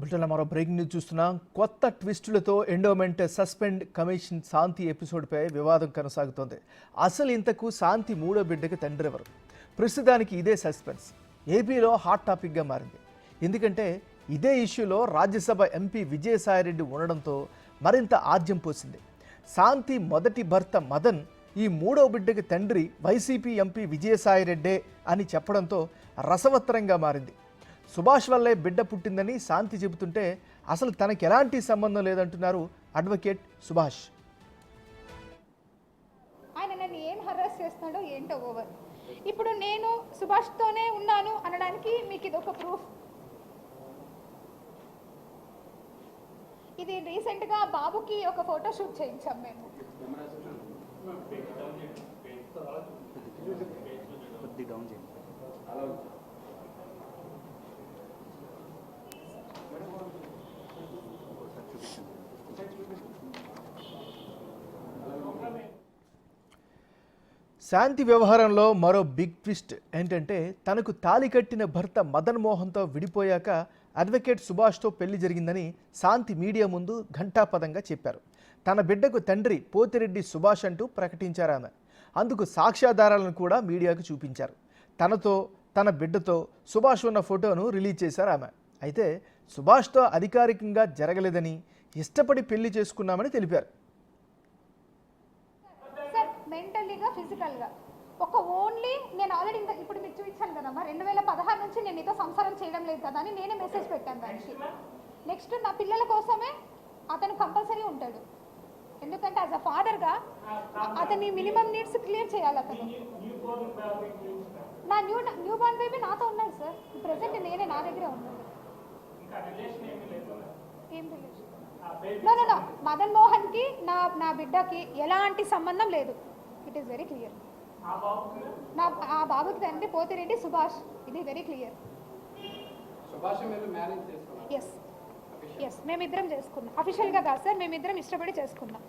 బులెటిన్లో మరో breaking news చూస్తున్నాం. కొత్త ట్విస్టులతో ఎండోమెంట్ సస్పెండ్ కమిషన్ శాంతి ఎపిసోడ్పై వివాదం కొనసాగుతోంది. అసలు ఇంతకు శాంతి మూడో బిడ్డకి తండ్రి ఎవరు? ప్రస్తుతానికి ఇదే సస్పెన్స్ ఏపీలో హాట్ టాపిక్గా మారింది. ఎందుకంటే ఇదే ఇష్యూలో రాజ్యసభ ఎంపీ విజయసాయిరెడ్డి ఉండడంతో మరింత ఆజ్యం పోసింది. శాంతి మొదటి భర్త మదన్ ఈ మూడో బిడ్డకి తండ్రి వైసీపీ ఎంపీ విజయసాయిరెడ్డే అని చెప్పడంతో రసవత్తరంగా మారింది. సుభాష్ వల్లే బిడ్డ పుట్టిందని శాంతి చెబుతుంటే అసలు తనకి ఎలాంటి సంబంధం లేదంటున్నారు అడ్వకేట్ సుభాష్. ఆయన నన్ను ఏం హరాస్ చేస్తున్నాడో ఏంటో ఓవర్. ఇప్పుడు నేను సుభాష్తోనే ఉన్నాను అనడానికి మీకు ఇది ఒక ప్రూఫ్. ఇది రీసెంట్గా బాబుకి ఒక ఫోటో షూట్ చేయించాం మేము. శాంతి వ్యవహారంలో మరో బిగ్ ట్విస్ట్ ఏంటంటే తనకు తాళి కట్టిన భర్త మదన్ మోహన్తో విడిపోయాక అడ్వకేట్ సుభాష్తో పెళ్లి జరిగిందని శాంతి మీడియా ముందు ఘంటాపదంగా చెప్పారు. తన బిడ్డకు తండ్రి పోతిరెడ్డి సుభాష్ అంటూ ప్రకటించారు ఆమె. అందుకు సాక్ష్యాధారాలను కూడా మీడియాకు చూపించారు. తనతో తన బిడ్డతో సుభాష్ ఉన్న ఫోటోను రిలీజ్ చేశారు ఆమె. అయితే సుభాష్తో అధికారికంగా జరగలేదని, ఇష్టపడి పెళ్లి చేసుకున్నామని తెలిపారు. మెంటల్లీగా ఫిజికల్గా ఒక ఓన్లీ నేను ఆల్రెడీ ఇప్పుడు మీకు చూపించాను కదమ్మా, 2016 నుంచి నేను నీతో సంసారం చేయడం లేదు కదా అని నేనే మెసేజ్ పెట్టాను దానికి. నెక్స్ట్ నా పిల్లల కోసమే అతను కంపల్సరీ ఉంటాడు. ఎందుకంటే యాజ్ అ ఫాదర్గా అతని మినిమం నీడ్స్ క్లియర్ చేయాలి. అతను నా న్యూ బార్న్ బేబీ నాతో ఉన్నాడు సార్. ప్రెసెంట్ నేనే నా దగ్గరే ఉన్నాడు. ఏం రిలేషన్? నో మదన్ మోహన్కి నా బిడ్డకి ఎలాంటి సంబంధం లేదు. It is very clear. ఆ బాబుకి తండ్రి పోతిరెడ్డి సుభాష్. ఇది వెరీ క్లియర్. ఎస్ మేమిద్దరం చేసుకున్నాం. అఫీషియల్గా కాదు సార్, మేమిద్దరం ఇష్టపడి చేసుకున్నాం.